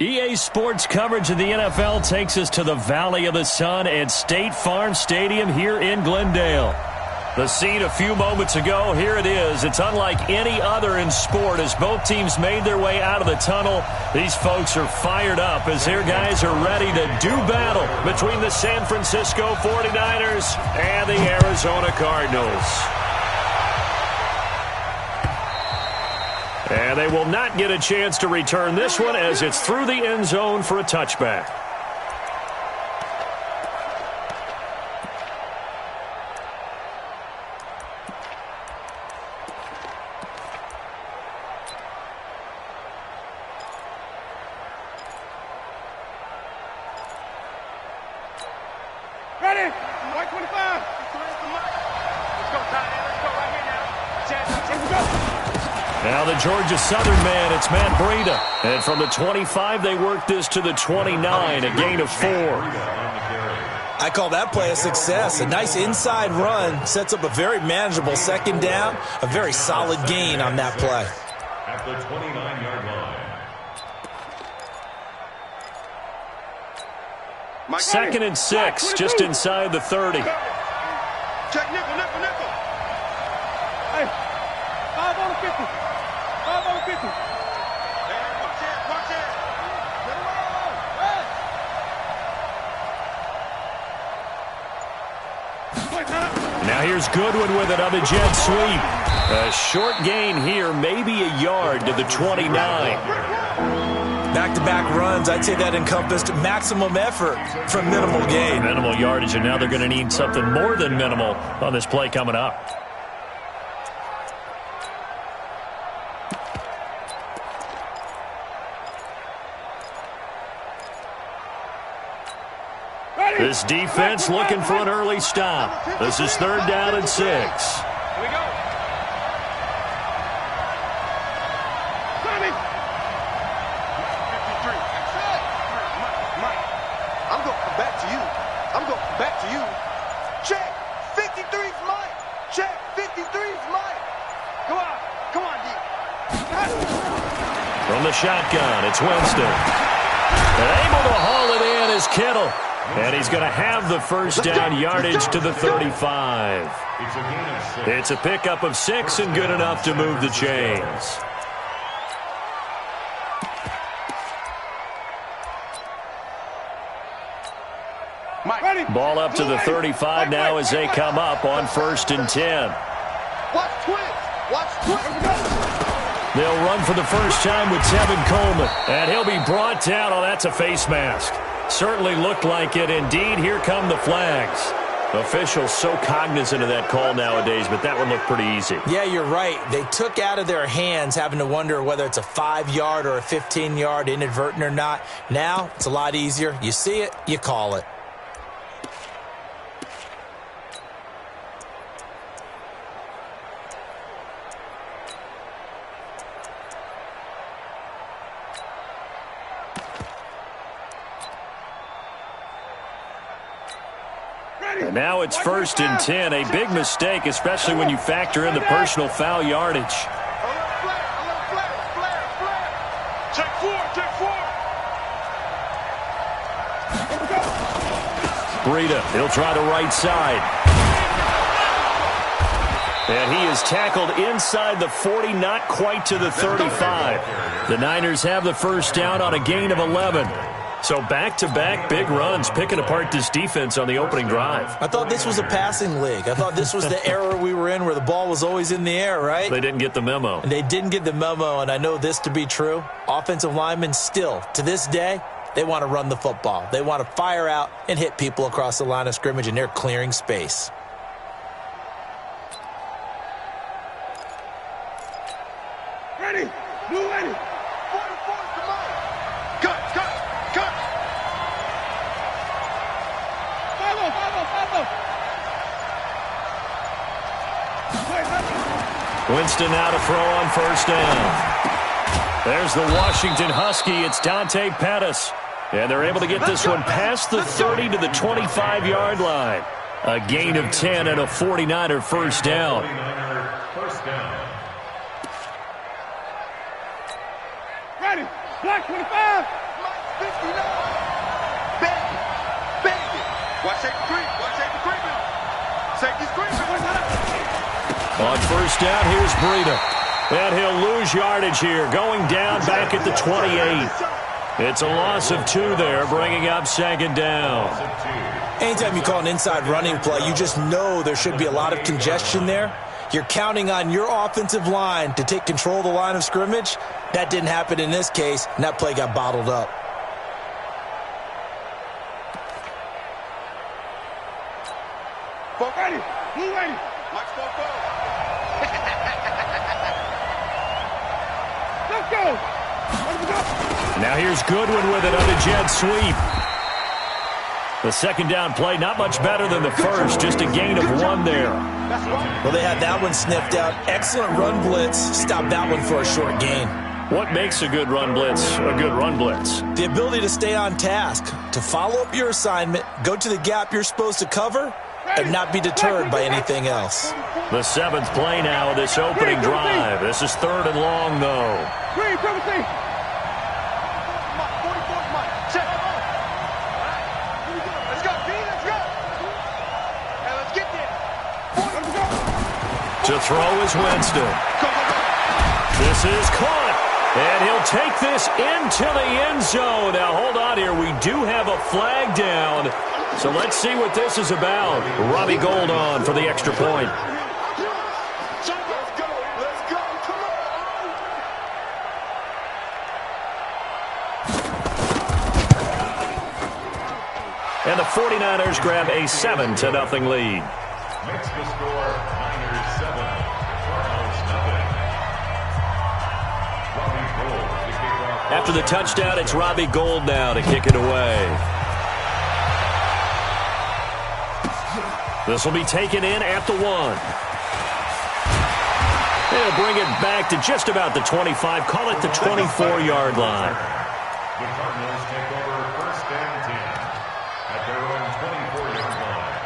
EA Sports coverage of the NFL takes us to the Valley of the Sun and State Farm Stadium here in Glendale. The scene a few moments ago, here it is. It's unlike any other in sport as both teams made their way out of the tunnel. These folks are fired up as their guys are ready to do battle between the San Francisco 49ers and the Arizona Cardinals. And they will not get a chance to return this one as it's through the end zone for a touchback. Ready? White 25. Let's go, Tyler. Let's go right here now. Let's go. Now the Georgia Southern man, it's Matt Breida. And from the 25, they work this to the 29, a gain of 4. I call that play a success. A nice inside run sets up a very manageable second down, a very solid gain on that play. At the 29-yard line. Second and 6, just inside the 30. Check nickel, nickel, nickel. Hey, 5 on the 50. 5 on the 50. Hey, watch it, watch it. Now here's Goodwin with it on the jet sweep. A short gain here, maybe a yard to the 29. Back-to-back runs, I'd say that encompassed maximum effort for minimal gain. Minimal yardage, and now they're going to need something more than minimal on this play coming up. This defense looking for an early stop. This is 3rd down and 6. Here we go. Tommy. 53. Mike, I'm going to come back to you. I'm going to come back to you. Check. 53's Mike. Check. 53's Mike. Come on. Come on, D. From the shotgun, it's Winston. And able to haul it in is Kittle. And he's going to have the first down yardage to the 35. It's a pickup of 6 and good enough to move the chains. Ball up to the 35 now as they come up on 1st and 10. Watch twins. Watch twins. They'll run for the first time with Tevin Coleman. And he'll be brought down. Oh, that's a face mask. Certainly looked like it. Indeed, here come the flags. Officials so cognizant of that call nowadays, but that one looked pretty easy. Yeah, you're right. They took out of their hands having to wonder whether it's a 5-yard or a 15-yard inadvertent or not. Now, it's a lot easier. You see it, you call it. And now it's 1st and 10. A big mistake, especially when you factor in the personal foul yardage. Check 4, check 4. Breida, he'll try the right side. And he is tackled inside the 40, not quite to the 35. The Niners have the first down on a gain of 11. So back-to-back big runs, picking apart this defense on the opening drive. I thought this was a passing league. I thought this was the era we were in where the ball was always in the air, right? They didn't get the memo. And they didn't get the memo, and I know this to be true. Offensive linemen still, to this day, they want to run the football. They want to fire out and hit people across the line of scrimmage, and they're clearing space. Ready. Blue ready. 44 to Mike. Cut, cut, cut. 5-0. Winston now to throw on 1st down. There's the Washington Husky. It's Dante Pettis. And they're able to get this one past the 30 to the 25-yard line. A gain of 10 and a 49er first down. Ready. Black 25. 59. Bang it. Bang it. Watch safety creep. Watch safety creeping. Safety's creeping. On first down, here's Breida. And he'll lose yardage here, going down back at the 28. It's a loss of 2 there, bringing up second down. Anytime you call an inside running play, you just know there should be a lot of congestion there. You're counting on your offensive line to take control of the line of scrimmage. That didn't happen in this case, and that play got bottled up. Ready. Blue ready. Mike's 4-4. Let's go. Let's go. Now here's Goodwin with it on a jet sweep. The second down play, not much better than the first, just a gain of 1 there. Well, they had that one sniffed out. Excellent run blitz. Stopped that one for a short gain. What makes a good run blitz a good run blitz? The ability to stay on task, to follow up your assignment, go to the gap you're supposed to cover, and not be deterred by anything else. The 7th play now of this opening drive. This is 3rd and long, though. To throw is Winston. This is caught. And he'll take this into the end zone. Now, hold on here. We do have a flag down. So let's see what this is about. Robbie Gould on for the extra point. And the 49ers grab a 7-0 lead. Makes the score Niners 7, Cardinals nothing. Robbie Gould to kick off. After the touchdown, it's Robbie Gould now to kick it away. This will be taken in at the 1. They'll bring it back to just about the 25, call it the 24-yard line. The Cardinals take over 1st and 10 at their own 24-yard line.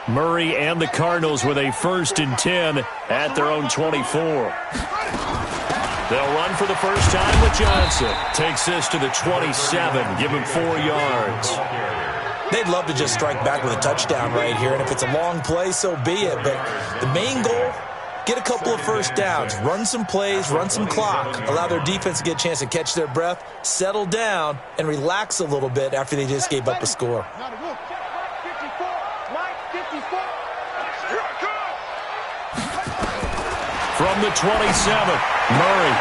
Murray and the Cardinals with a 1st and 10 at their own 24. They'll run for the first time with Johnson. Takes this to the 27, give him 4 yards. They'd love to just strike back with a touchdown right here, and if it's a long play, so be it. But the main goal, get a couple of first downs, run some plays, run some clock, allow their defense to get a chance to catch their breath, settle down, and relax a little bit after they just gave up a score. From the 27, Murray.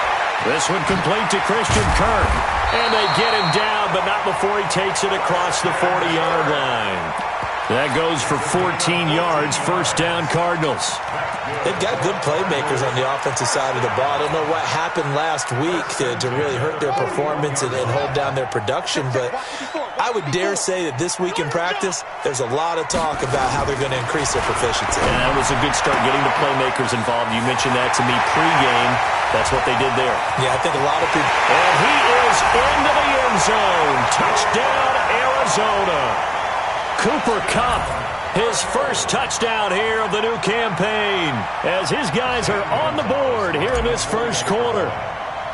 This one complete to Christian Kirk. And they get him down, but not before he takes it across the 40-yard line. That goes for 14 yards, 1st down Cardinals. They've got good playmakers on the offensive side of the ball. I don't know what happened last week to really hurt their performance and hold down their production, but I would dare say that this week in practice, there's a lot of talk about how they're going to increase their proficiency. And that was a good start, getting the playmakers involved. You mentioned that to me pregame. That's what they did there. Yeah, I think a lot of people... And he is into the end zone. Touchdown, Arizona. Cooper Kupp, his first touchdown here of the new campaign, as his guys are on the board here in this first quarter.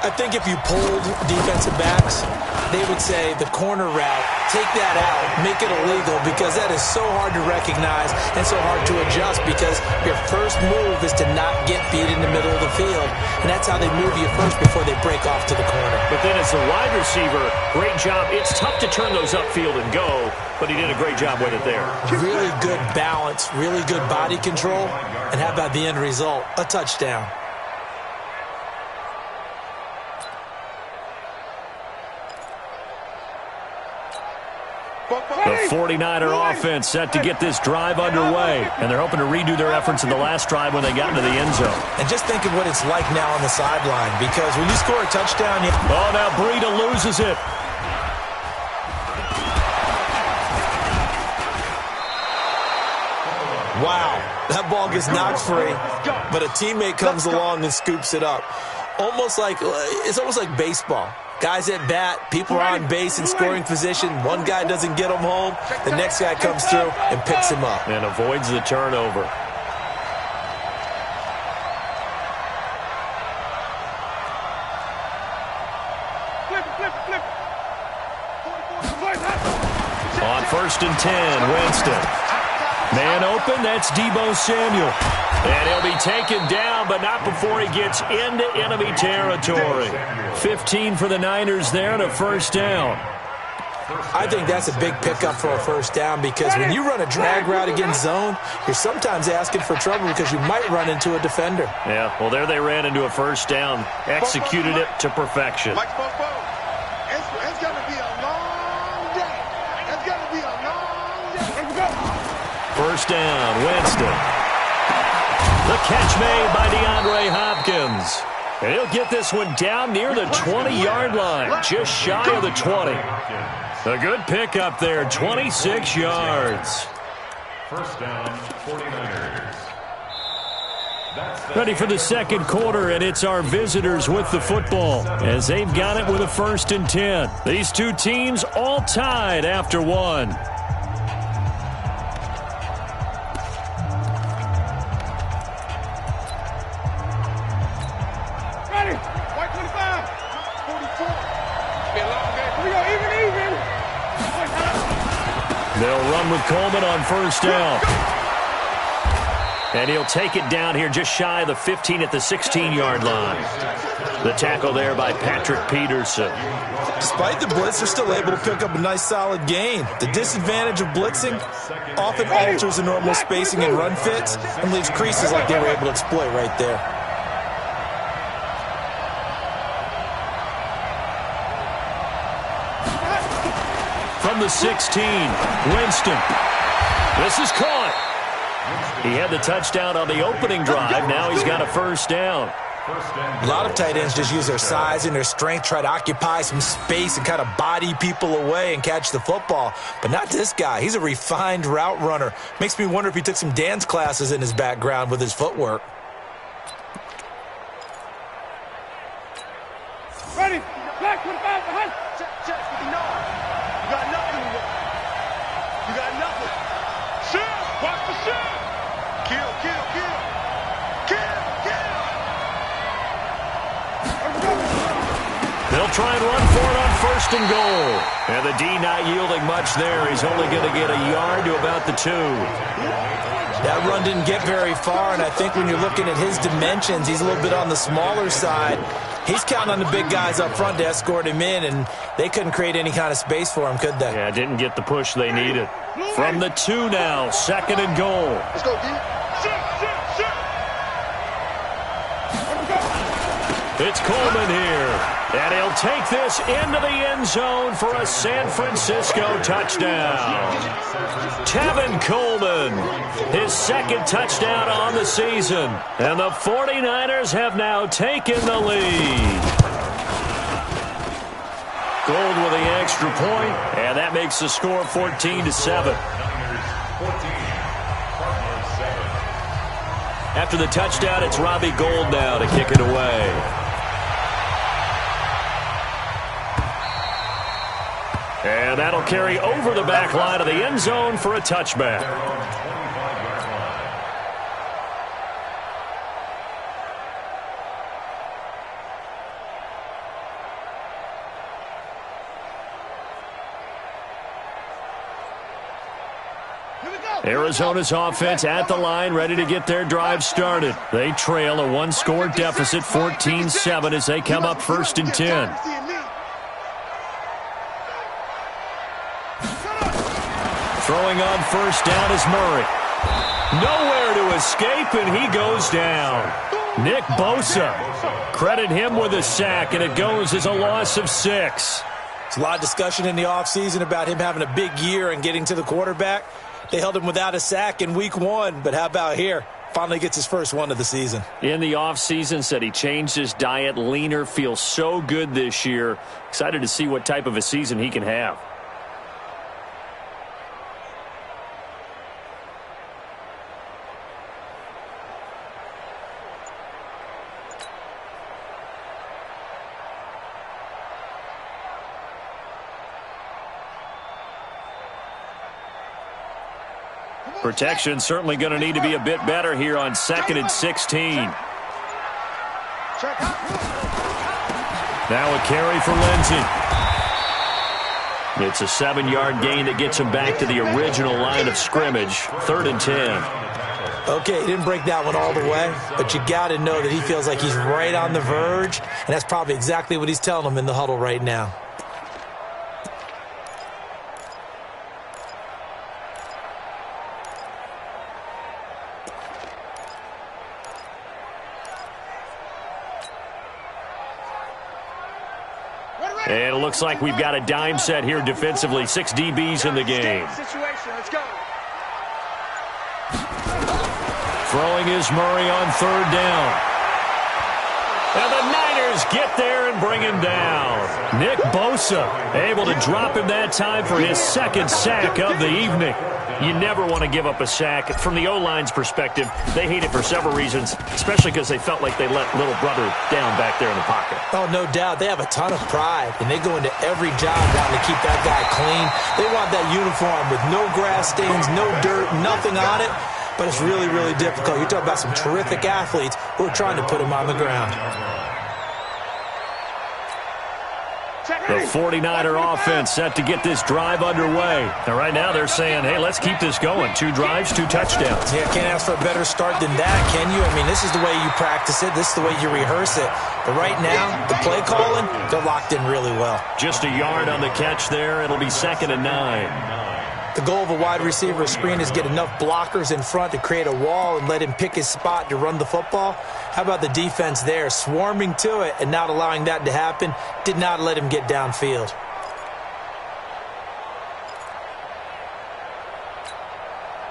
I think if you polled defensive backs, they would say the corner route, take that out, make it illegal, because that is so hard to recognize and so hard to adjust, because your first move is to not get beat in the middle of the field, and that's how they move you first before they break off to the corner. But then as the wide receiver, great job. It's tough to turn those upfield and go, but he did a great job with it there. Really good balance, really good body control, and how about the end result? A touchdown. The 49er offense set to get this drive underway, and they're hoping to redo their efforts in the last drive when they got into the end zone. And just think of what it's like now on the sideline, because when you score a touchdown... Oh, now Breida loses it. Wow, that ball gets knocked free, but a teammate comes along and scoops it up. It's almost like baseball. Guys at bat, people are on base in scoring position. One guy doesn't get him home. The next guy comes through and picks him up. And avoids the turnover. On 1st and 10, Winston. Man open, that's Deebo Samuel. And he'll be taken down, but not before he gets into enemy territory. 15 for the Niners there and a first down. I think that's a big pickup for a first down because when you run a drag route against zone, you're sometimes asking for trouble because you might run into a defender. Yeah, well, there they ran into a first down. Executed it to perfection. It's going to be a long day. It's going to be a long day. Let's go. First down, Winston. The catch made by DeAndre Hopkins. And he'll get this one down near the 20-yard line, just shy of the 20. A good pickup there, 26 yards. First down, 49ers. Ready for the second quarter, and it's our visitors with the football as they've got it with a 1st and 10. These two teams all tied after one. Ready. White 25. 44. Be a long game. We go even. They'll run with Coleman on first down. And he'll take it down here just shy of the 15 at the 16-yard line. The tackle there by Patrick Peterson. Despite the blitz, they're still able to pick up a nice solid gain. The disadvantage of blitzing often alters the normal spacing and run fits and leaves creases like they were able to exploit right there. From the 16, Winston. This is caught. He had the touchdown on the opening drive. Now he's got a first down. A lot of tight ends just use their size and their strength, try to occupy some space and kind of body people away and catch the football. But not this guy. He's a refined route runner. Makes me wonder if he took some dance classes in his background with his footwork. Ready. Black 25 behind. Check. You got nothing. You got nothing. Shoot. Watch the shoot. Kill. They'll try and run for it on 1st and goal. And the D not yielding much there. He's only going to get a yard to about the 2. That run didn't get very far, and I think when you're looking at his dimensions, he's a little bit on the smaller side. He's counting on the big guys up front to escort him in, and they couldn't create any kind of space for him, could they? Yeah, didn't get the push they needed. From the 2 now, 2nd and goal. Let's go, D. It's Coleman here, and he'll take this into the end zone for a San Francisco touchdown. Tevin Coleman, his 2nd touchdown on the season, and the 49ers have now taken the lead. Gold with the extra point, and that makes the score 14-7. After the touchdown, it's Robbie Gould now to kick it away. And that'll carry over the back line of the end zone for a touchback. Arizona's offense at the line, ready to get their drive started. They trail a one-score deficit, 14-7, as they come up 1st and 10. Throwing on first down is Murray. Nowhere to escape, and he goes down. Nick Bosa. Credit him with a sack, and it goes as a loss of 6. There's a lot of discussion in the offseason about him having a big year and getting to the quarterback. They held him without a sack in week 1, but how about here? Finally gets his first one of the season. In the offseason, said he changed his diet, leaner, feels so good this year. Excited to see what type of a season he can have. Protection certainly going to need to be a bit better here on 2nd and 16. Now a carry for Lindsey. It's a 7-yard gain that gets him back to the original line of scrimmage. 3rd and 10. Okay, he didn't break that one all the way, but you got to know that he feels like he's right on the verge, and that's probably exactly what he's telling them in the huddle right now. And it looks like we've got a dime set here defensively. 6 DBs in the game. Let's go. Throwing is Murray on 3rd down. And the Niners get there and bring him down. Nick Bosa able to drop him that time for his 2nd sack of the evening. You never want to give up a sack. From the O-line's perspective, they hate it for several reasons, especially because they felt like they let little brother down back there in the pocket. Oh, no doubt. They have a ton of pride, and they go into every job wanting to keep that guy clean. They want that uniform with no grass stains, no dirt, nothing on it. But it's really, really difficult. You're talking about some terrific athletes who are trying to put him on the ground. The 49er offense set to get this drive underway. And right now they're saying, hey, let's keep this going. 2 drives, 2 touchdowns. Yeah, can't ask for a better start than that, can you? I mean, this is the way you practice it. This is the way you rehearse it. But right now, the play calling, they're locked in really well. Just a yard on the catch there. It'll be 2nd and 9. The goal of a wide receiver screen is get enough blockers in front to create a wall and let him pick his spot to run the football. How about the defense there, swarming to it and not allowing that to happen? Did not let him get downfield.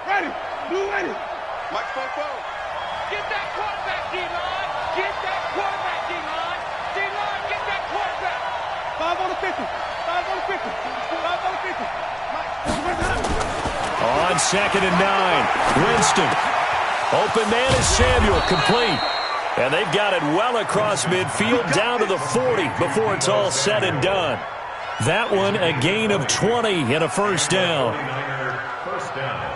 Ready. Blue ready. Mike Popo. Get that quarterback, D-line. Get that quarterback, D-line. D-line, get that quarterback. 5 on the 50. 5 on the 50. 5 on the 50. On 2nd and 9, Winston. Open man is Samuel, complete. And they've got it well across midfield down to the 40 before it's all said and done. That one a gain of 20 and a 1st down. First down.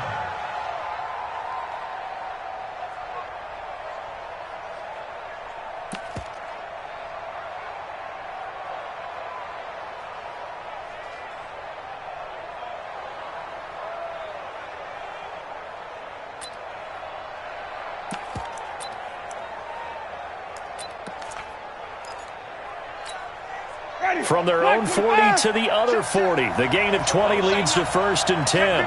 From their own 40 to the other 40. The gain of 20 leads to 1st and 10.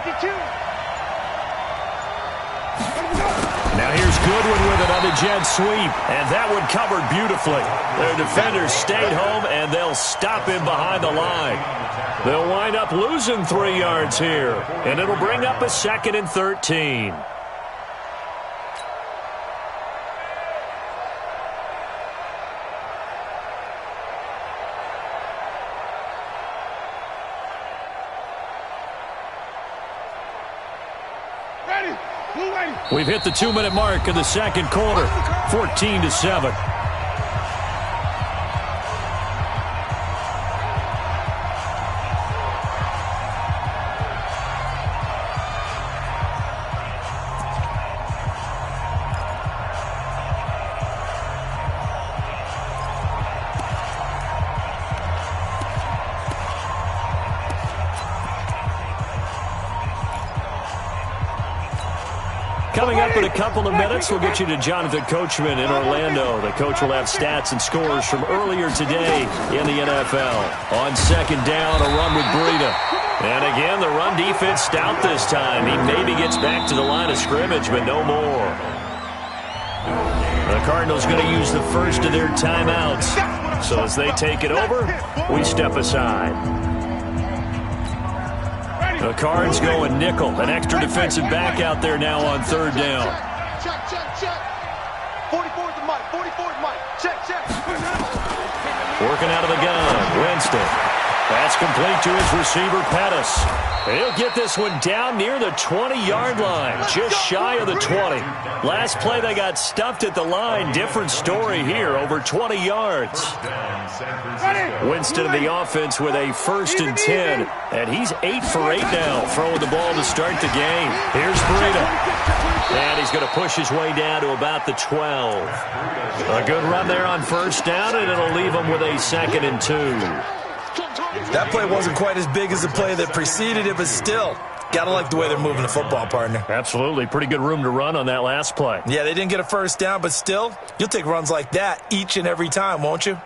Now here's Goodwin with it on the jet sweep. And that one covered beautifully. Their defenders stayed home, and they'll stop him behind the line. They'll wind up losing 3 yards here. And it'll bring up a 2nd and 13. We've hit the 2-minute mark of the 2nd quarter, 14-7. Coming up in a couple of minutes, we'll get you to Jonathan Coachman in Orlando. The coach will have stats and scores from earlier today in the NFL. On 2nd down, a run with Breida. And again, the run defense stout this time. He maybe gets back to the line of scrimmage, but no more. The Cardinals going to use the first of their timeouts. So as they take it over, we step aside. The Cards going nickel. An extra defensive back out there now on 3rd down. Check, check, check. 44's the mic. 44's mic. Check, check. Working out of the gun. Winston. That's complete to his receiver, Pettis. He'll get this one down near the 20-yard line, just shy of the 20. Last play, they got stuffed at the line. Different story here, over 20 yards. Winston in the offense with a 1st and 10, and he's 8 for 8 now, throwing the ball to start the game. Here's Breida, and he's going to push his way down to about the 12. A good run there on 1st down, and it'll leave him with a 2nd and 2. That play wasn't quite as big as the play that preceded it, but still, got to like the way they're moving the football, partner. Absolutely. Pretty good room to run on that last play. Yeah, they didn't get a 1st down, but still, you'll take runs like that each and every time, won't you?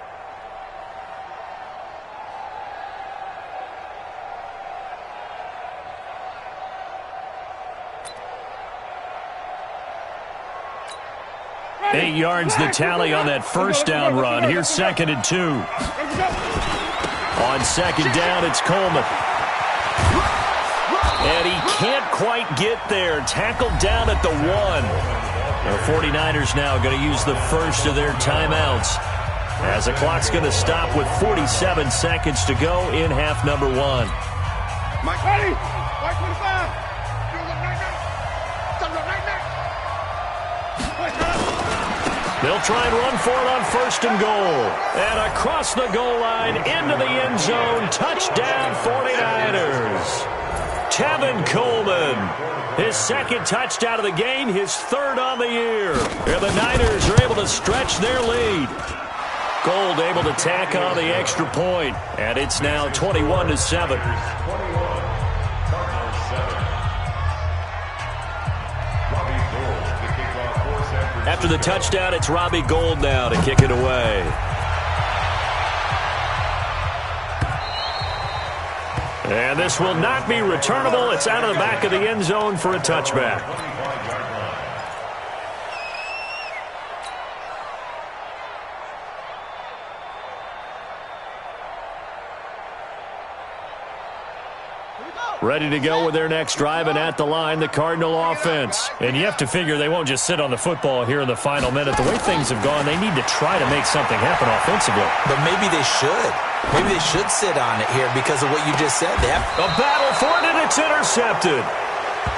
Eight yards the tally on that 1st down run. Here's 2nd and 2. On 2nd down, it's Coleman. And he can't quite get there. Tackled down at the 1. The 49ers now going to use the first of their timeouts, as the clock's going to stop with 47 seconds to go in half number 1. Mike, ready? Mike 25. They'll try and run for it on 1st and goal. And across the goal line, into the end zone. Touchdown, 49ers. Tevin Coleman, his 2nd touchdown of the game, his 3rd on the year. And the Niners are able to stretch their lead. Gold able to tack on the extra point. And it's now 21-7. After the touchdown, it's Robbie Gould now to kick it away. And this will not be returnable. It's out of the back of the end zone for a touchback. Ready to go with their next drive, and at the line, the Cardinal offense. And you have to figure they won't just sit on the football here in the final minute. The way things have gone, they need to try to make something happen offensively. But maybe they should. Maybe they should sit on it here because of what you just said. They have a battle for it, and it's intercepted.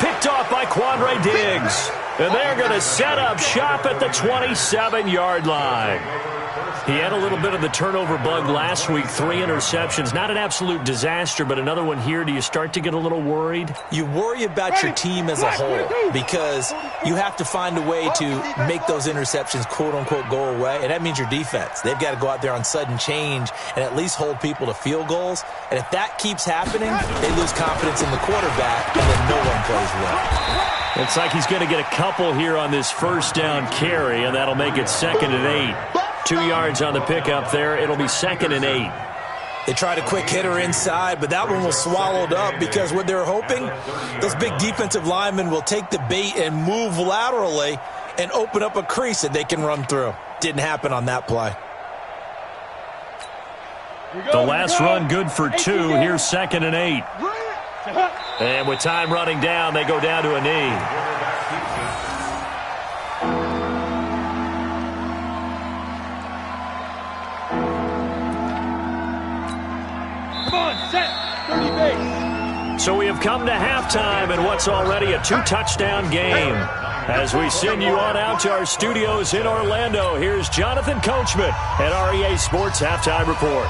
Picked off by Quandre Diggs. And they're going to set up shop at the 27-yard line. He had a little bit of the turnover bug last week, 3 interceptions. Not an absolute disaster, but another one here. Do you start to get a little worried? You worry about your team as a whole because you have to find a way to make those interceptions, quote-unquote, go away, and that means your defense. They've got to go out there on sudden change and at least hold people to field goals. And if that keeps happening, they lose confidence in the quarterback, and then no one plays well. Looks like he's going to get a couple here on this 1st down carry, and that'll make it 2nd and 8. 2 yards on the pickup there. It'll be 2nd and 8. They tried a quick hitter inside, but that one was swallowed up because what they're hoping, those big defensive linemen will take the bait and move laterally and open up a crease that they can run through. Didn't happen on that play. The last run good for 2. Here's 2nd and 8. And with time running down, they go down to a knee. So we have come to halftime in what's already a 2-touchdown game. As we send you on out to our studios in Orlando, here's Jonathan Coachman at REA Sports Halftime Report.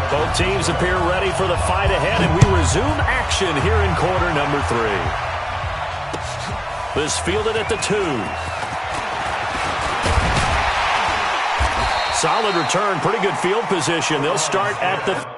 Both teams appear ready for the fight ahead, and we resume action here in quarter number 3. This fielded at the 2. Solid return, pretty good field position. They'll start at the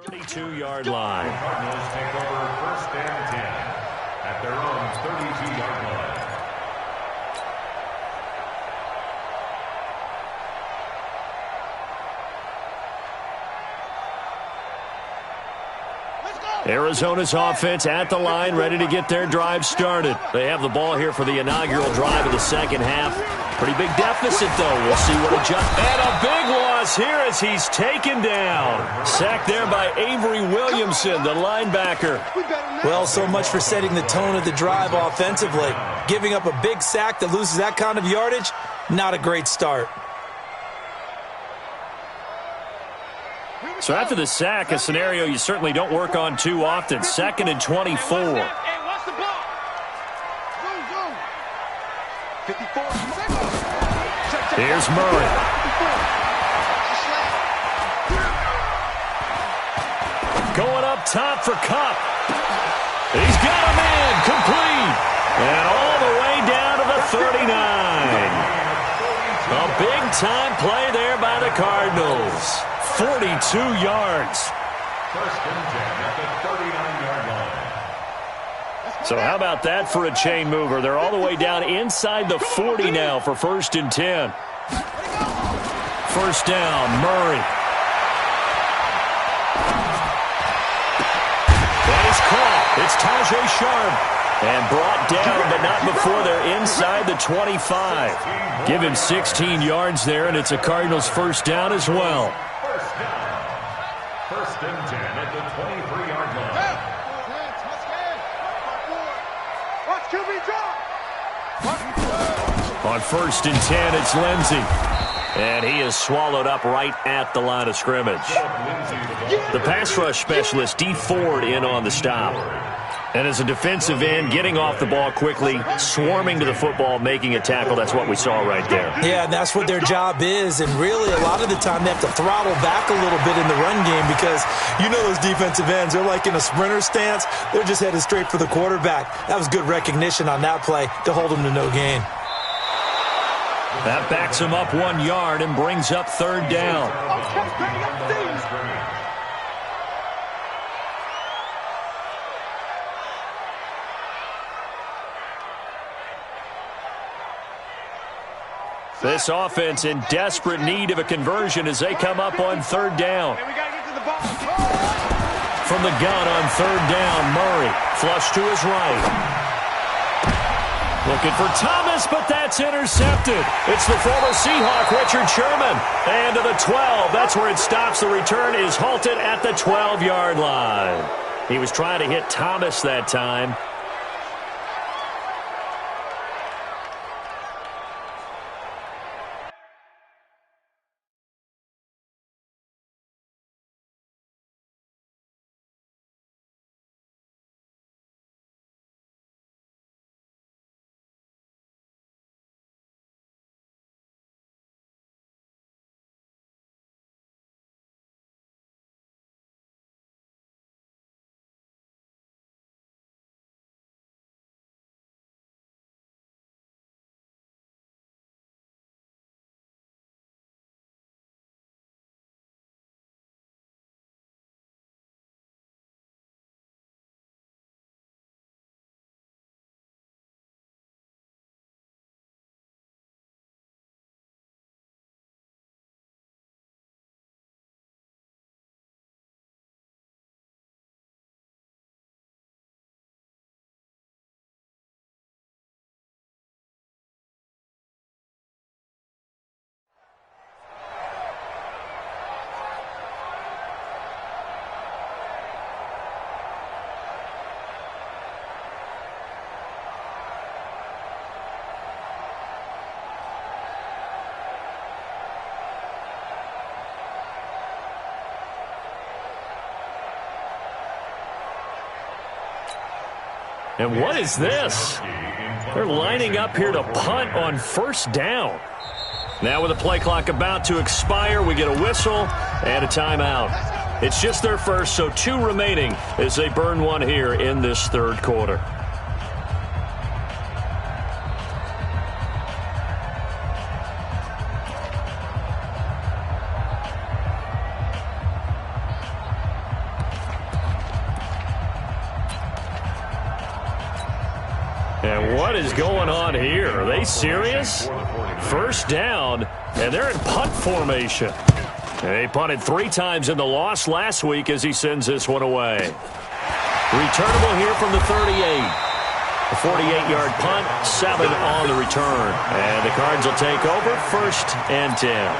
32-yard line. The Cardinals take over 1st and 10 at their own 32-yard line. Arizona's offense at the line, ready to get their drive started. They have the ball here for the inaugural drive of the second half. Pretty big deficit, though. We'll see what adjusts. And a big loss here as he's taken down. Sacked there by Avery Williamson, the linebacker. Well, so much for setting the tone of the drive offensively. Giving up a big sack that loses that kind of yardage, not a great start. So after the sack, a scenario you certainly don't work on too often. 2nd and 24. Here's Murray. Going up top for Kupp. He's got him in, complete. And all the way down to the 39. A big-time play there by the Cardinals. 42 yards. First and 10 at the 39-yard line. So how about that for a chain mover? They're all the way down inside the 40 now for 1st and 10. First down, Murray. And it's caught. It's Tajay Sharp. And brought down, but not before they're inside the 25. Give him 16 yards there, and it's a Cardinals first down as well. First down. First and 10 at the 23-yard line. Watch QB drop. On 1st and 10, it's Lindsey. And he is swallowed up right at the line of scrimmage. The pass rush specialist, D. Ford, in on the stop. And as a defensive end, getting off the ball quickly, swarming to the football, making a tackle, that's what we saw right there. Yeah, and that's what their job is. And really, a lot of the time, they have to throttle back a little bit in the run game because you know those defensive ends, they're like in a sprinter stance. They're just headed straight for the quarterback. That was good recognition on that play to hold them to no gain. That backs him up 1 yard and brings up 3rd down. This offense in desperate need of a conversion as they come up on 3rd down. From the gun on 3rd down, Murray. Flush to his right. Looking for Thomas, but that's intercepted. It's the former Seahawk, Richard Sherman. And to the 12. That's where it stops. The return is halted at the 12-yard line. He was trying to hit Thomas that time. And what is this? They're lining up here to punt on 1st down. Now with the play clock about to expire, we get a whistle and a timeout. It's just their first, so 2 remaining as they burn one here in this 3rd quarter. And what is going on here? Are they serious? 1st down, and they're in punt formation. And they punted 3 times in the loss last week as he sends this one away. Returnable here from the 38. A 48-yard punt, 7 on the return. And the Cards will take over, 1st and 10.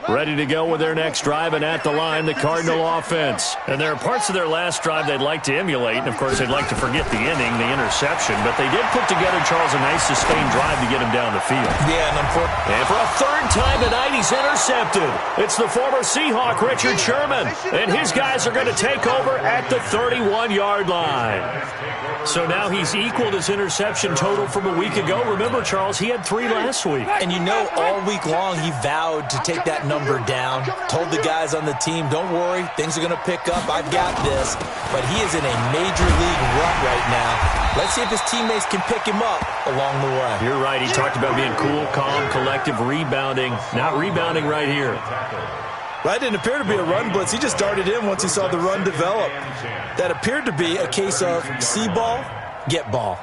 Ready to go with their next drive, and at the line, the Cardinal offense. And there are parts of their last drive they'd like to emulate, and of course they'd like to forget the inning, the interception, but they did put together, Charles, a nice sustained drive to get him down the field. Yeah, and for a 3rd time tonight, he's intercepted. It's the former Seahawk, Richard Sherman, and his guys are going to take over at the 31-yard line. So now he's equaled his interception total from a week ago. Remember, Charles, he had 3 last week. And you know, all week long he vowed to take that number down, told the guys on the team, don't worry, things are going to pick up, I've got this. But he is in a major league rut right now. Let's see if his teammates can pick him up along the way. You're right, he talked about being cool, calm, collective, rebounding. Not rebounding right here. That didn't appear to be a run blitz. He just darted in once he saw the run develop. That appeared to be a case of see ball, get ball.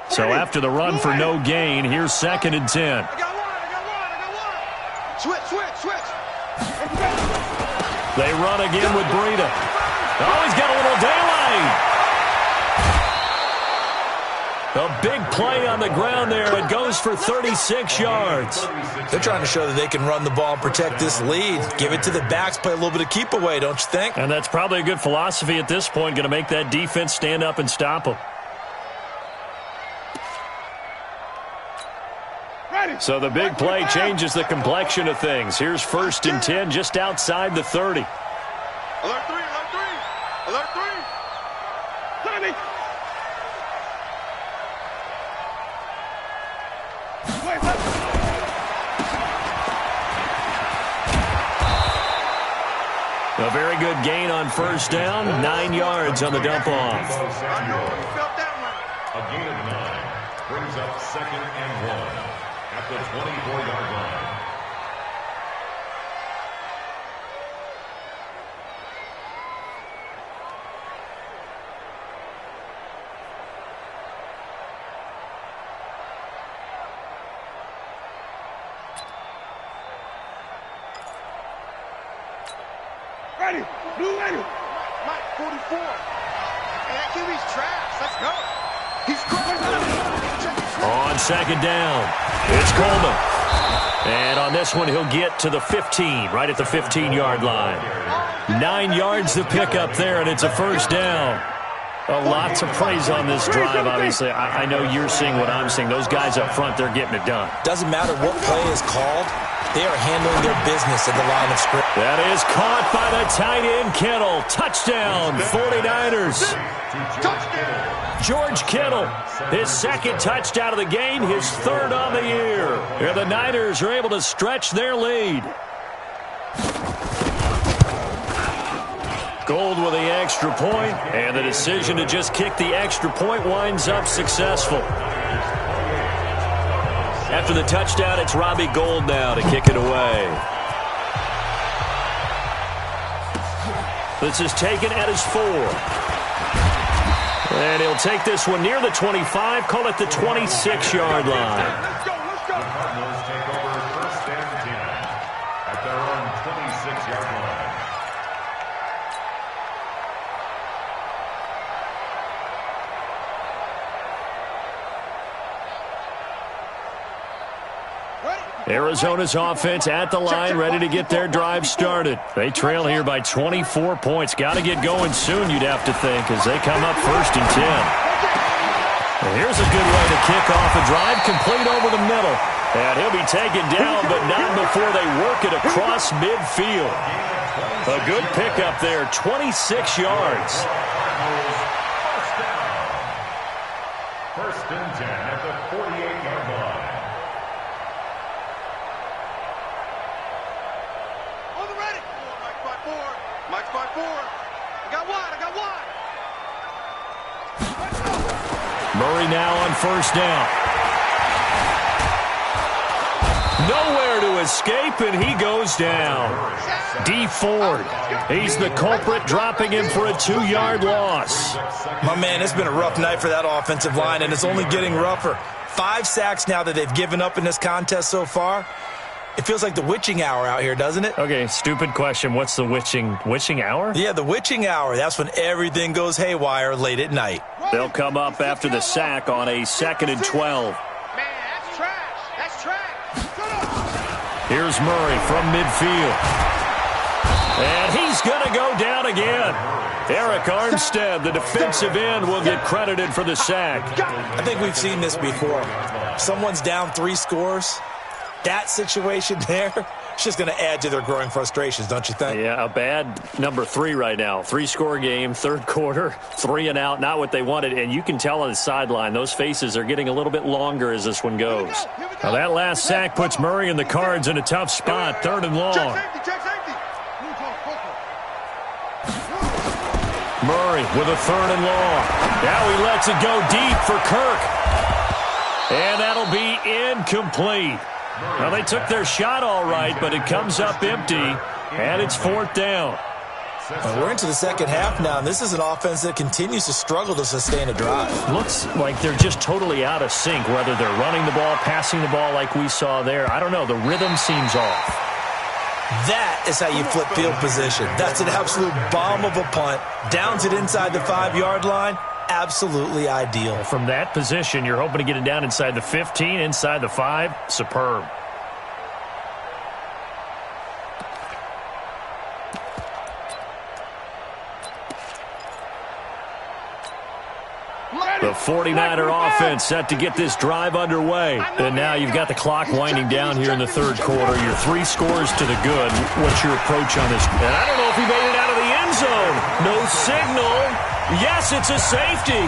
So after the run for no gain, here's 2nd and 10. I got one. Switch. They run again with Breida. Oh, he's got a little daylight. A big play on the ground there. It goes for 36 yards. They're trying to show that they can run the ball and protect this lead. Give it to the backs, play a little bit of keep away, don't you think? And that's probably a good philosophy at this point, going to make that defense stand up and stop them. So the big play changes the complexion of things. Here's 1st and 10 just outside the 30. Alert 3. Tommy. A very good gain on 1st down. 9 yards on the dump off. I know you felt that one. A gain of 9 brings up 2nd and 1. At the 24-yard line. Ready. Blue ready. Mike, 44. And that QB's trash. Let's go. He's crushing. On 2nd down, it's Coleman. And on this one, he'll get to the 15, right at the 15-yard line. 9 yards to pick up there, and it's a 1st down. Lots of praise on this drive, obviously. I know you're seeing what I'm seeing. Those guys up front, they're getting it done. Doesn't matter what play is called. They are handling their business at the line of scrimmage. That is caught by the tight end, Kittle. Touchdown, 49ers. George Kittle, his 2nd touchdown of the game, his 3rd on the year. And the Niners are able to stretch their lead. Gold with the extra point, and the decision to just kick the extra point winds up successful. After the touchdown, it's Robbie Gould now to kick it away. This is taken at his 4. And he'll take this one near the 25, call it the 26-yard line. Let's go. The Cardinals take over 1st and 10 at their own 26-yard line. Arizona's offense at the line, ready to get their drive started. They trail here by 24 points. Got to get going soon, you'd have to think, as they come up 1st and 10. Well, here's a good way to kick off a drive, complete over the middle. And he'll be taken down, but not before they work it across midfield. A good pickup there, 26 yards. 1st and 10 at the 48-yard line. Mike's by 4. I got wide. Murray now on first down. Nowhere to escape, and he goes down. D. Ford, he's the culprit, dropping him for a 2-yard loss. My man, it's been a rough night for that offensive line, and it's only getting rougher. 5 sacks now that they've given up in this contest so far. It feels like the witching hour out here, doesn't it? Okay, stupid question. What's the witching hour? Yeah, the witching hour. That's when everything goes haywire late at night. They'll come up after the sack on a 2nd and 12. Man, that's trash. That's trash. Here's Murray from midfield. And he's going to go down again. Eric Armstead, the defensive end, will get credited for the sack. I think we've seen this before. Someone's down 3 scores. That situation there, it's just going to add to their growing frustrations, don't you think? Yeah, a bad number 3 right now. 3-score game, 3rd quarter, 3 and out, not what they wanted. And you can tell on the sideline, those faces are getting a little bit longer as this one goes. Now that last sack puts Murray and the Cards in a tough spot, 3rd and long. Murray with a 3rd and long. Now he lets it go deep for Kirk. And that'll be incomplete. Well, they took their shot all right, but it comes up empty, and it's 4th down. Well, we're into the second half now, and this is an offense that continues to struggle to sustain a drive. Looks like they're just totally out of sync, whether they're running the ball, passing the ball like we saw there. I don't know. The rhythm seems off. That is how you flip field position. That's an absolute bomb of a punt. Downs it inside the 5-yard line. Absolutely ideal. From that position, you're hoping to get it down inside the 15, inside the 5. Superb. The 49er offense set to get this drive underway. And now you've got the clock winding down here in the 3rd quarter. You're 3 scores to the good. What's your approach on this? And I don't know if he made it out of the end zone. No signal. Yes, it's a safety.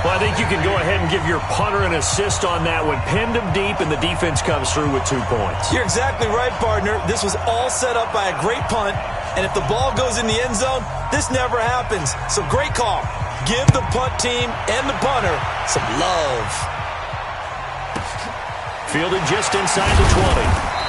Well, I think you can go ahead and give your punter an assist on that one. Pinned him deep, and the defense comes through with 2 points. You're exactly right, partner. This was all set up by a great punt. And if the ball goes in the end zone, this never happens. So great call. Give the punt team and the punter some love. Fielded just inside the 20.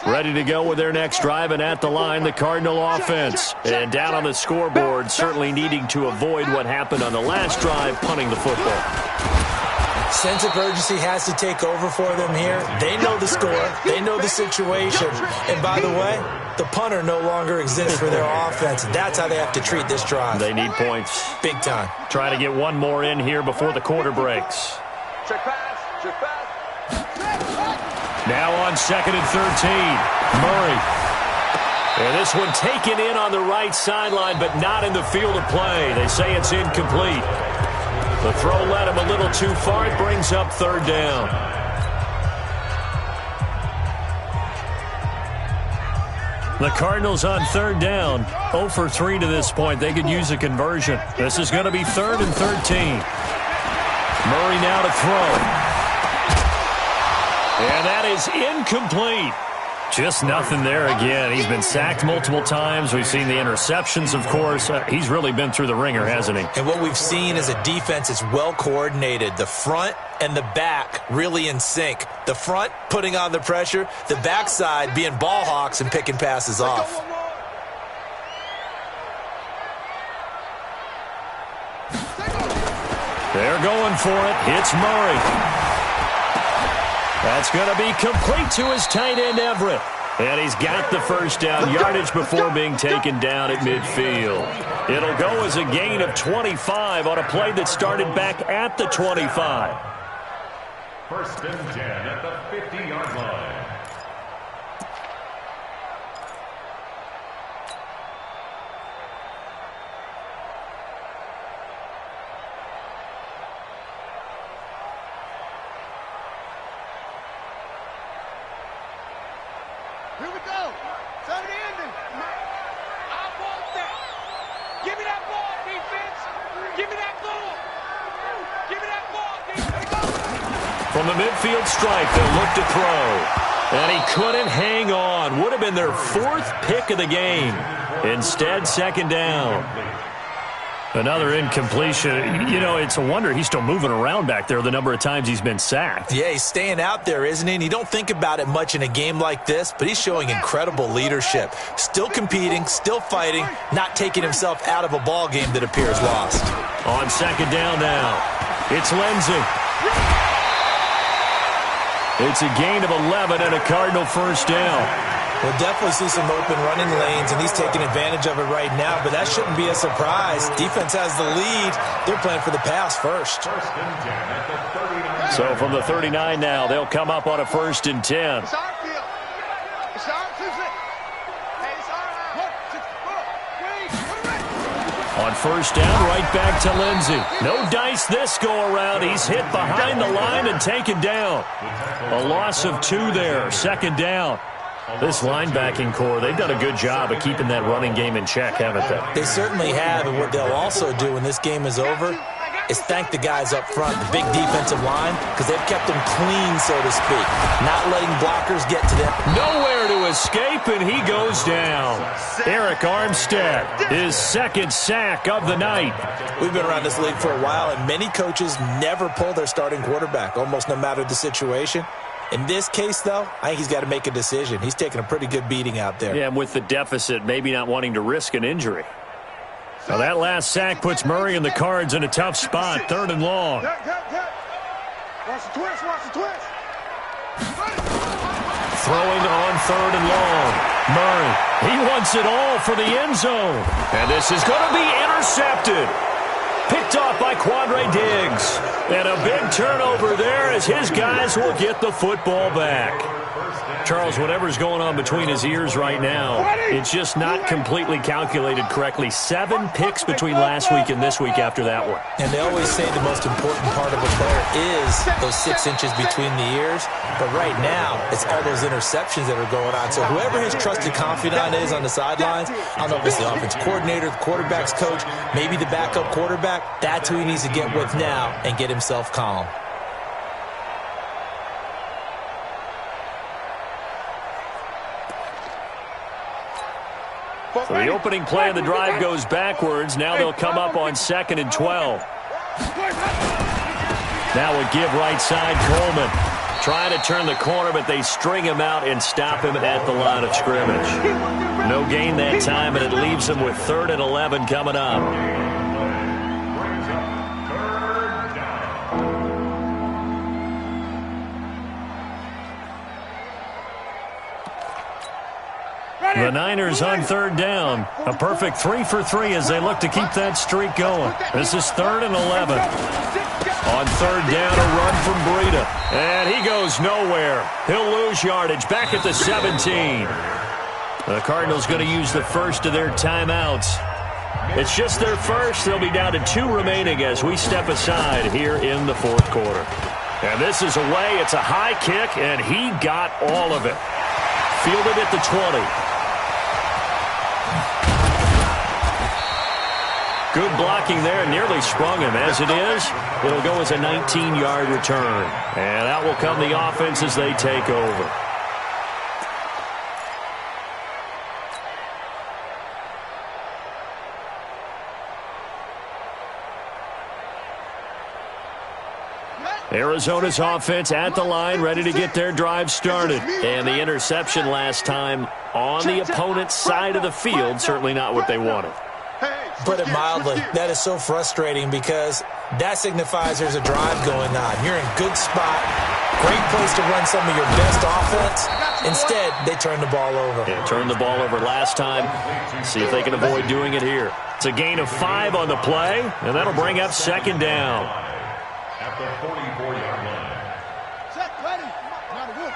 Ready to go with their next drive, and at the line, the Cardinal offense. And down on the scoreboard, certainly needing to avoid what happened on the last drive, punting the football. Sense of urgency has to take over for them here. They know the score. They know the situation. And by the way, the punter no longer exists for their offense. That's how they have to treat this drive. They need points. Big time. Trying to get one more in here before the quarter breaks. Check pass. Check pass. Now on 2nd and 13, Murray. And this one taken in on the right sideline, but not in the field of play. They say it's incomplete. The throw led him a little too far. It brings up 3rd down. The Cardinals on 3rd down. 0 for 3 to this point. They could use a conversion. This is going to be 3rd and 13. Murray now to throw. And that is incomplete. Just nothing there again. He's been sacked multiple times. We've seen the interceptions, of course. He's really been through the ringer, hasn't he? And what we've seen is a defense that's well coordinated. The front and the back really in sync. The front putting on the pressure. The backside being ball hawks and picking passes off. They're going for it. It's Murray. That's going to be complete to his tight end, Everett. And he's got the first down yardage before being taken down at midfield. It'll go as a gain of 25 on a play that started back at the 25. 1st and 10 at the 50-yard line. Here we go. Saturday ending. I want From the midfield stripe, they'll look to throw. And he couldn't hang on. Would have been their 4th pick of the game. Instead, second down. Another incompletion. You know, it's a wonder he's still moving around back there the number of times he's been sacked. Yeah, he's staying out there, isn't he? And you don't think about it much in a game like this, but he's showing incredible leadership. Still competing, still fighting, not taking himself out of a ball game that appears lost. On second down now, it's Lindsey. It's a gain of 11 and a Cardinal first down. We'll definitely see some open running lanes, and he's taking advantage of it right now, but that shouldn't be a surprise. Defense has the lead. They're playing for the pass first. So from the 39 now, they'll come up on a 1st and 10. It's our field. It's our field. Hey, it's our On first down, right back to Lindsey. No dice this go-around. He's hit behind the line and taken down. A loss of 2 there, second down. This linebacking core, they've done a good job of keeping that running game in check, haven't they? They certainly have, and what they'll also do when this game is over is thank the guys up front, the big defensive line, because they've kept them clean, so to speak, not letting blockers get to them. Nowhere to escape, and he goes down. Eric Armstead, his 2nd sack of the night. We've been around this league for a while, and many coaches never pull their starting quarterback, almost no matter the situation. In this case, though, I think he's got to make a decision. He's taking a pretty good beating out there. Yeah, and with the deficit, maybe not wanting to risk an injury. Now that last sack puts Murray and the Cards in a tough spot, 3rd and long. Watch the twist, watch the twist. Throwing on 3rd and long. Murray, he wants it all for the end zone. And this is going to be intercepted. Picked off by Quandre Diggs. And a big turnover there as his guys will get the football back. Charles, whatever's going on between his ears right now, it's just not completely calculated correctly. 7 picks between last week and this week after that one. And they always say the most important part of a player is those 6 inches between the ears. But right now, it's all those interceptions that are going on. So whoever his trusted confidant is on the sidelines, I don't know if it's the offense coordinator, the quarterback's coach, maybe the backup quarterback, that's who he needs to get with now and get himself calm. So the opening play of the drive goes backwards. Now they'll come up on 2nd and 12. Now a give right side, Coleman. Trying to turn the corner, but they string him out and stop him at the line of scrimmage. No gain that time, and it leaves them with 3rd and 11 coming up. The Niners on 3rd down. A perfect 3 for 3 as they look to keep that streak going. This is 3rd and 11. On 3rd down, a run from Breida. And he goes nowhere. He'll lose yardage back at the 17. The Cardinals going to use the first of their timeouts. It's just their first. They'll be down to 2 remaining as we step aside here in the 4th quarter. And this is away. It's a high kick, and he got all of it. Fielded at the 20. Good blocking there, nearly sprung him. As it is, it'll go as a 19-yard return. And out will come the offense as they take over. Arizona's offense at the line, ready to get their drive started. And the interception last time on the opponent's side of the field, certainly not what they wanted. Put it mildly, that is so frustrating because that signifies there's a drive going on. You're in good spot, great place to run some of your best offense. Instead, they turn the ball over. Yeah, turned the ball over last time. See if they can avoid doing it here. It's a gain of 5 on the play, and that'll bring up 2nd down. At the 44-yard line. Check, ready. Now the wood.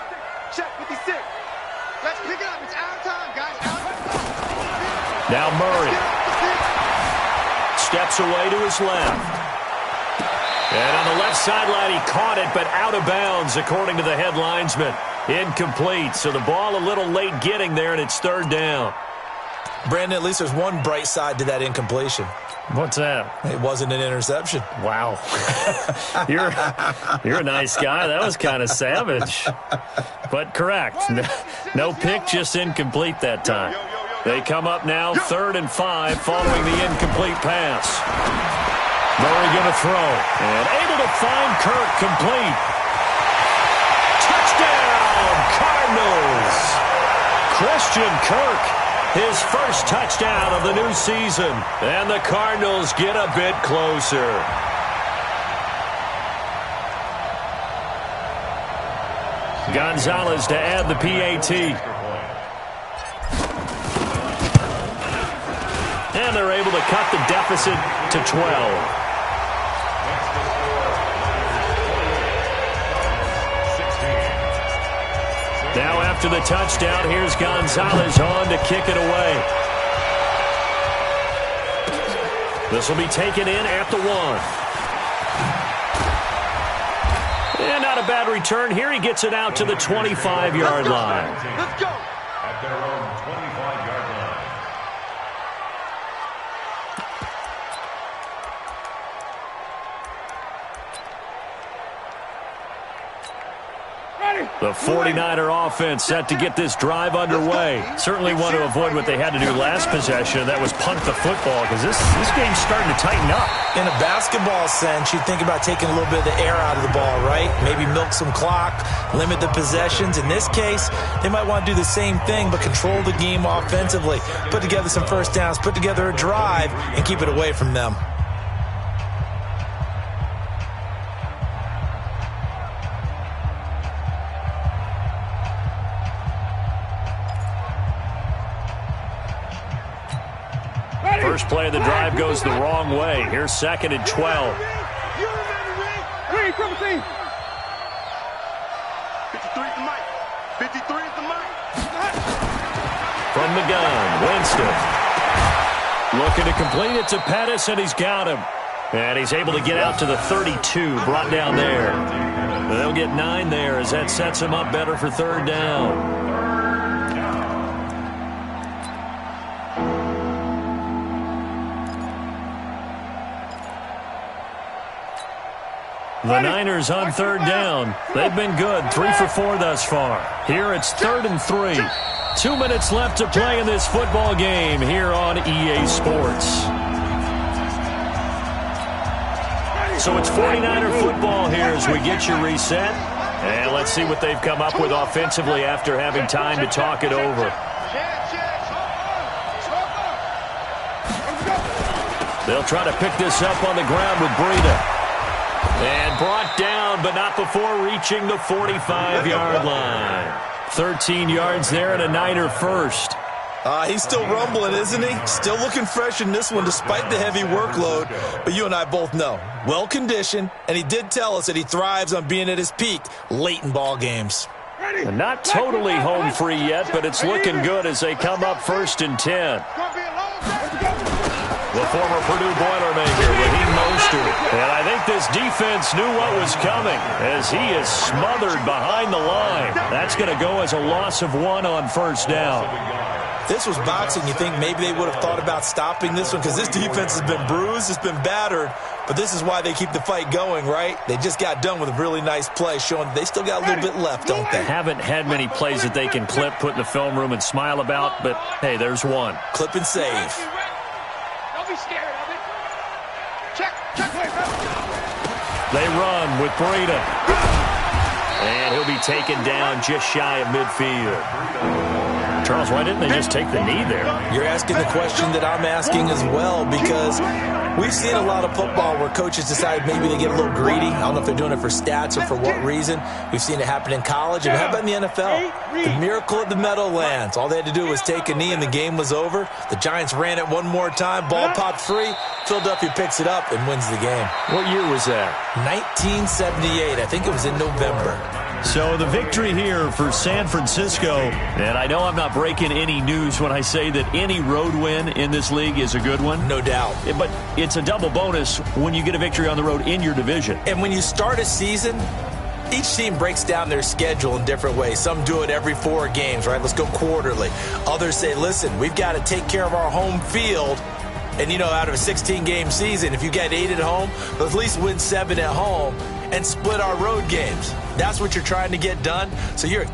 Check 56. Let's pick it up. It's our time, guys. Our time. Now Murray steps away to his left. And on the left sideline, he caught it, but out of bounds, according to the head linesman. Incomplete, so the ball a little late getting there, and it's 3rd down. Brandon, at least there's one bright side to that incompletion. What's that? It wasn't an interception. Wow. You're a nice guy. That was kind of savage. But correct. No pick, just incomplete that time. They come up now 3rd and 5 following the incomplete pass. Murray going to throw. And able to find Kirk complete. Touchdown, Cardinals. Christian Kirk, his first touchdown of the new season. And the Cardinals get a bit closer. Gonzalez to add the PAT. And they're able to cut the deficit to 12. Now after the touchdown, here's Gonzalez on to kick it away. This will be taken in at the 1. And not a bad return. Here he gets it out to the 25-yard line. Let's go. At their own 25-yard line. The 49er offense set to get this drive underway. Certainly want to avoid what they had to do last possession. That was punt the football because this game's starting to tighten up. In a basketball sense, you think about taking a little bit of the air out of the ball, right? Maybe milk some clock, limit the possessions. In this case, they might want to do the same thing but control the game offensively. Put together some first downs, put together a drive, and keep it away from them. First play of the drive goes the wrong way. Here's 2nd and 12. 53 is the mic. 53 is the mic. From the gun, Winston. Looking to complete it to Pettis, and he's got him. And he's able to get out to the 32, brought down there. They'll get 9 there as that sets him up better for 3rd down. The Niners on 3rd down. They've been good, 3 for 4 thus far. Here it's 3rd and 3. 2 minutes left to play in this football game here on EA Sports. So it's 49er football here as we get you reset. And let's see what they've come up with offensively after having time to talk it over. They'll try to pick this up on the ground with Breida. And brought down, but not before reaching the 45-yard line. 13 yards there and a Niner first. He's still rumbling, isn't he? Still looking fresh in this one despite the heavy workload. But you and I both know, well-conditioned, and he did tell us that he thrives on being at his peak late in ball games. And not totally home free yet, but it's looking good as they come up 1st and 10. The former Purdue Boilermaker, Raheem Mostert. And I think this defense knew what was coming as he is smothered behind the line. That's going to go as a loss of 1 on 1st down. This was boxing. You think maybe they would have thought about stopping this one because this defense has been bruised, it's been battered, but this is why they keep the fight going, right? They just got done with a really nice play showing they still got a little bit left, don't they? Haven't had many plays that they can clip, put in the film room, and smile about, but hey, there's one. Clip and save. Don't be scared of it. Check. They run with Breida. And he'll be taken down just shy of midfield. Charles, why didn't they just take the knee there? You're asking the question that I'm asking as well because we've seen a lot of football where coaches decide maybe they get a little greedy. I don't know if they're doing it for stats or for what reason. We've seen it happen in college. And how about in the NFL? The miracle at the Meadowlands. All they had to do was take a knee and the game was over. The Giants ran it one more time. Ball popped free. Philadelphia picks it up and wins the game. What year was that? 1978. I think it was in November. So the victory here for San Francisco, and I know I'm not breaking any news when I say that any road win in this league is a good one. No doubt. But it's a double bonus when you get a victory on the road in your division. And when you start a season Each team breaks down their schedule in different ways. Some do it every 4 games, right? Let's go quarterly. Others say, listen, we've got to take care of our home field. And, out of a 16-game season, if you get 8 at home, let's at least win 7 at home and split our road games. That's what you're trying to get done. So you're